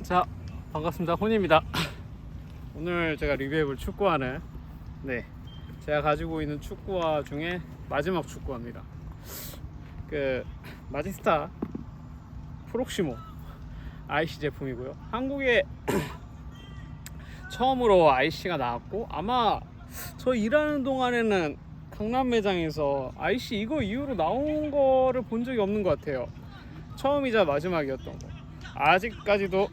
자, 반갑습니다. 혼입니다. 오늘 제가 리뷰해볼 축구화는 제가 가지고 있는 축구화 중에 마지막 축구화입니다. 그 마지스타 프록시모 IC 제품이고요. 한국에 처음으로 IC가 나왔고, 아마 저 일하는 동안에는 강남 매장에서 IC 이거 이후로 나온 거를 본 적이 없는 것 같아요. 처음이자 마지막이었던 거. 아직까지도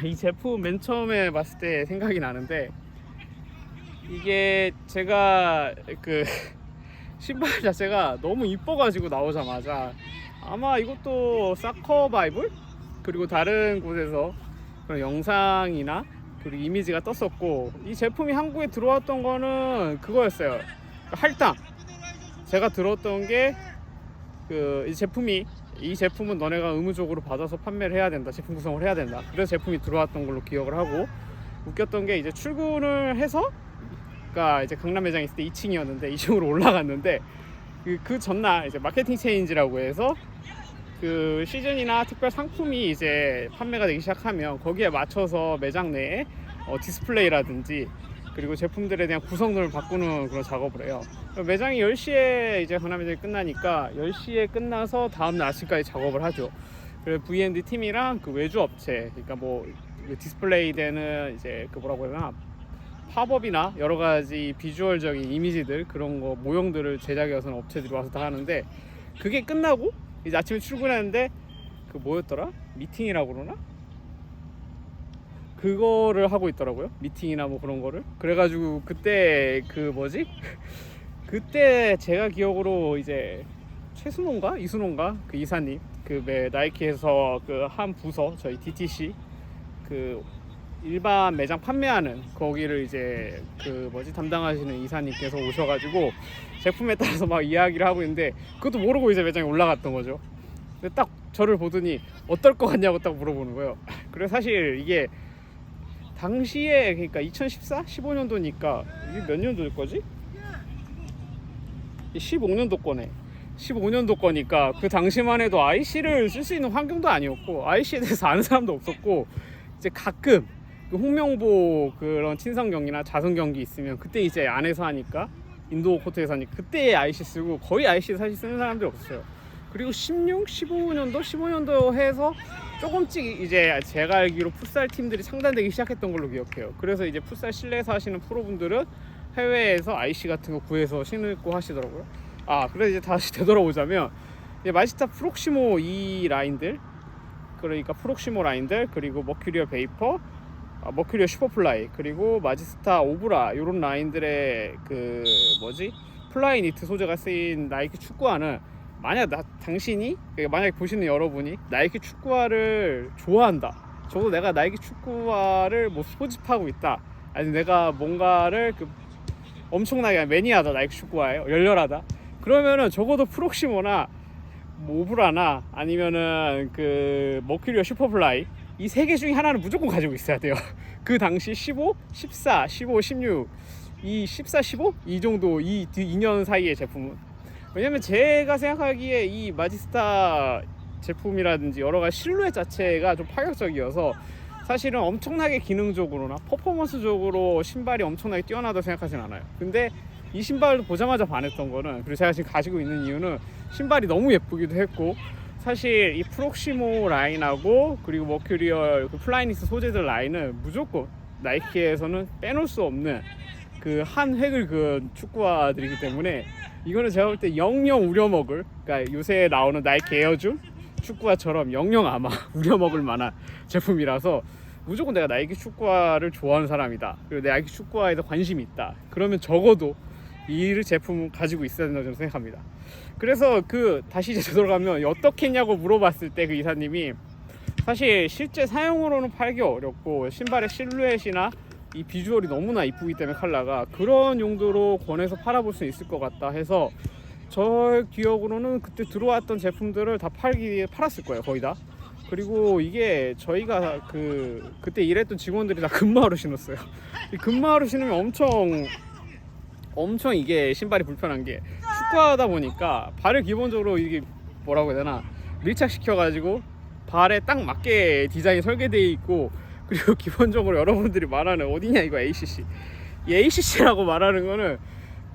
이 제품 맨 처음에 봤을 때 생각이 나는데, 이게 제가 그 신발 자체가 너무 이뻐가지고 나오자마자 아마 이것도 사커 바이블 그리고 다른 곳에서 그런 영상이나 그리고 이미지가 떴었고, 이 제품이 한국에 들어왔던 거는 그거였어요. 할당. 제가 들었던 게 이 제품은 너네가 의무적으로 받아서 판매를 해야 된다, 제품 구성을 해야 된다, 그래서 제품이 들어왔던 걸로 기억을 하고, 웃겼던 게 이제 출근을 해서, 그러니까 이제 강남 매장에 있을 때 2층이었는데 2층으로 올라갔는데, 그 전날 이제 마케팅 체인지라고 해서 그 시즌이나 특별 상품이 이제 판매가 되기 시작하면 거기에 맞춰서 매장 내에 디스플레이라든지 그리고 제품들에 대한 구성들을 바꾸는 그런 작업을 해요. 매장이 10시에 이제 강남 매장이 끝나니까 10시에 끝나서 다음날 아침까지 작업을 하죠. 그래서 V&D 팀이랑 그 외주 업체, 그러니까 뭐 디스플레이 되는 이제 그 뭐라고 해야 되나, 팝업이나 여러 가지 비주얼적인 이미지들, 그런 거 모형들을 제작해서 업체들이 와서 다 하는데, 그게 끝나고 이제 아침에 출근하는데 그 뭐였더라? 미팅이라고 그러나? 그거를 하고 있더라고요. 미팅이나 뭐 그런 거를. 그래가지고 그때 그 뭐지? 그때 제가 기억으로 이제 최순호인가 이순호인가 그 이사님, 그 나이키에서 그 한 부서, 저희 DTC 그 일반 매장 판매하는 거기를 이제 그 뭐지 담당하시는 이사님께서 오셔가지고 제품에 따라서 막 이야기를 하고 있는데, 그것도 모르고 이제 매장에 올라갔던 거죠. 근데 딱 저를 보더니 어떨 것 같냐고 딱 물어보는 거예요. 그래서 사실 이게 당시에, 그러니까 2014? 15년도니까 이게 몇 년도일 거지? 15년도 거네. 15년도 거니까 그 당시만 해도 IC를 쓸 수 있는 환경도 아니었고, IC에 대해서 아는 사람도 없었고, 이제 가끔 그 홍명보 그런 친선 경기나 자선 경기 있으면 그때 이제 안에서 하니까, 인도어 코트에서 하니까 그때 IC 쓰고, 거의 IC 사실 쓰는 사람들이 없었어요. 그리고 16, 15년도 해서 조금씩 이제 제가 알기로 풋살 팀들이 창단되기 시작했던 걸로 기억해요. 그래서 이제 풋살 실내에서 하시는 프로분들은 해외에서 IC 같은 거 구해서 신고 하시더라고요. 그래서 이제 다시 되돌아오자면, 이제 마지스타 프록시모 이 라인들, 그러니까 프록시모 라인들, 그리고 머큐리어 베이퍼, 머큐리어 슈퍼플라이, 그리고 마지스타 오브라, 요런 라인들의 그 뭐지 플라이 니트 소재가 쓰인 나이키 축구화는, 당신이 만약에 보시는 여러분이 나이키 축구화를 좋아한다, 적어도 내가 나이키 축구화를 뭐 소집하고 있다, 아니 내가 뭔가를 엄청나게 매니아다, 나이키 축구화에 열렬하다, 그러면은 적어도 프록시모나 뭐 오브라나 아니면은 그 머큐리어 슈퍼플라이, 이 세 개 중에 하나는 무조건 가지고 있어야 돼요. 그 당시 15, 14, 15, 16, 이 14, 15? 이 정도, 이 2년 사이의 제품은. 왜냐면 제가 생각하기에 이 마지스타 제품이라든지 여러 가지 실루엣 자체가 좀 파격적이어서, 사실은 엄청나게 기능적으로나 퍼포먼스적으로 신발이 엄청나게 뛰어나다고 생각하진 않아요. 근데 이 신발을 보자마자 반했던 거는, 그리고 제가 지금 가지고 있는 이유는 신발이 너무 예쁘기도 했고, 사실 이 프록시모 라인하고 그리고 머큐리얼 그 플라이니스 소재들 라인은 무조건 나이키에서는 빼놓을 수 없는 그 한 획을 그은 축구화들이기 때문에, 이거는 제가 볼 때 영영 우려먹을, 그러니까 요새 나오는 나이키 에어줌 축구화처럼 영영 아마 우려먹을 만한 제품이라서, 무조건 내가 나이키 축구화를 좋아하는 사람이다, 그리고 나이키 축구화에도 관심이 있다, 그러면 적어도 이 제품을 가지고 있어야 된다고 저는 생각합니다. 그래서 다시 이제 되돌아가면 어떻게 했냐고 물어봤을 때 그 이사님이, 사실 실제 사용으로는 팔기 어렵고 신발의 실루엣이나 이 비주얼이 너무나 이쁘기 때문에 컬러가, 그런 용도로 권해서 팔아볼 수 있을 것 같다 해서, 저 기억으로는 그때 들어왔던 제품들을 다 팔았을 거예요, 거의 다. 그리고 이게 저희가 그때 일했던 직원들이 다 금마로 신었어요. 이 금마로 신으면 엄청 이게 신발이 불편한 게, 축구하다 보니까 발을 기본적으로 이게 뭐라고 해야 되나, 밀착시켜 가지고 발에 딱 맞게 디자인이 설계되어 있고, 그리고 기본적으로 여러분들이 말하는 어디냐 이거 ACC. 이 ACC라고 말하는 거는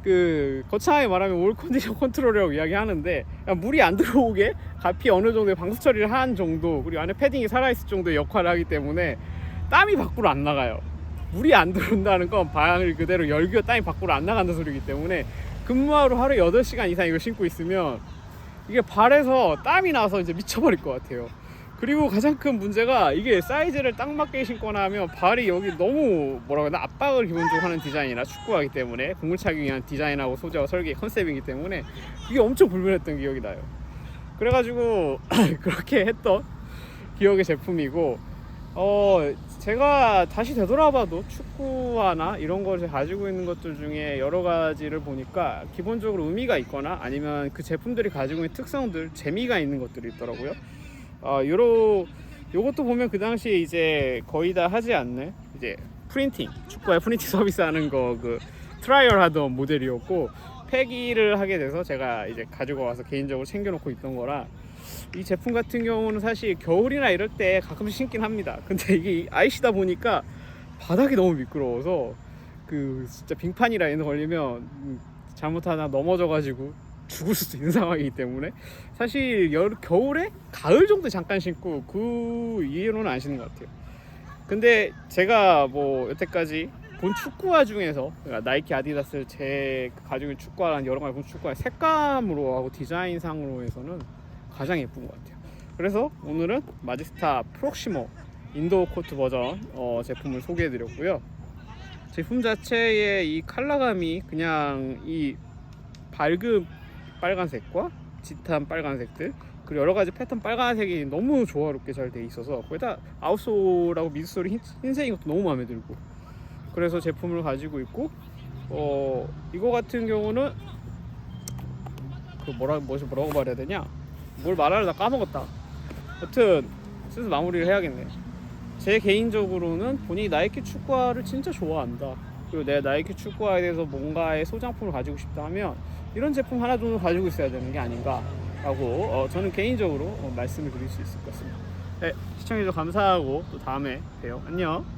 그 거창하게 말하면 올 컨디션 컨트롤이라고 이야기하는데, 물이 안 들어오게 가피 어느 정도의 방수 처리를 한 정도, 그리고 안에 패딩이 살아있을 정도의 역할을 하기 때문에 땀이 밖으로 안 나가요. 물이 안 들어온다는 건 방을 그대로 열기와 땀이 밖으로 안 나간다는 소리이기 때문에 근무하루 하루에 8시간 이상 이걸 신고 있으면 이게 발에서 땀이 나서 이제 미쳐버릴 것 같아요. 그리고 가장 큰 문제가 이게 사이즈를 딱 맞게 신거나 하면 발이 여기 너무 뭐라고 해야 되나 압박을 기본적으로 하는 디자인이라 축구하기 때문에 공을 차기 위한 디자인하고 소재와 설계 컨셉이기 때문에 이게 엄청 불편했던 기억이 나요. 그래가지고 그렇게 했던 기억의 제품이고, 제가 다시 되돌아봐도 축구화나 이런 것을 가지고 있는 것들 중에 여러 가지를 보니까 기본적으로 의미가 있거나 아니면 그 제품들이 가지고 있는 특성들, 재미가 있는 것들이 있더라고요. 요것도 보면 그 당시에 이제 거의 다 하지 않는 이제 프린팅, 축구에 프린팅 서비스 하는 거 그 트라이얼 하던 모델이었고, 폐기를 하게 돼서 제가 이제 가지고 와서 개인적으로 챙겨놓고 있던 거라, 이 제품 같은 경우는 사실 겨울이나 이럴 때 가끔씩 신긴 합니다. 근데 이게 아이시다 보니까 바닥이 너무 미끄러워서 그 진짜 빙판이라 이런 거 걸리면 잘못하다 넘어져가지고 죽을 수도 있는 상황이기 때문에 사실 겨울에 가을 정도 잠깐 신고 그 이후로는 안 신는 것 같아요. 근데 제가 뭐 여태까지 본 축구화 중에서, 그러니까 나이키, 아디다스 제 가지고 있는 축구화랑 여러 가지 본 축구화의 색감으로 하고 디자인상으로 해서는 가장 예쁜 것 같아요. 그래서 오늘은 마지스타 프록시모 인도어 코트 버전 제품을 소개해 드렸고요. 제품 자체의 이 컬러감이 그냥 이 밝은 빨간색과 짙은 빨간색들, 그리고 여러 가지 패턴 빨간색이 너무 조화롭게 잘 돼 있어서, 거기다 아웃솔하고 미드솔이 흰색인 것도 너무 마음에 들고, 그래서 제품을 가지고 있고, 이거 같은 경우는 그 뭐라고 말해야 되냐, 뭘 말하려다 까먹었다. 여튼 슬슬 마무리를 해야겠네. 제 개인적으로는 본인이 나이키 축구화를 진짜 좋아한다, 그리고 내 나이키 축구화에 대해서 뭔가의 소장품을 가지고 싶다 하면 이런 제품 하나 정도 가지고 있어야 되는 게 아닌가 라고 저는 개인적으로 말씀을 드릴 수 있을 것 같습니다. 네, 시청해주셔서 감사하고 또 다음에 봬요. 안녕.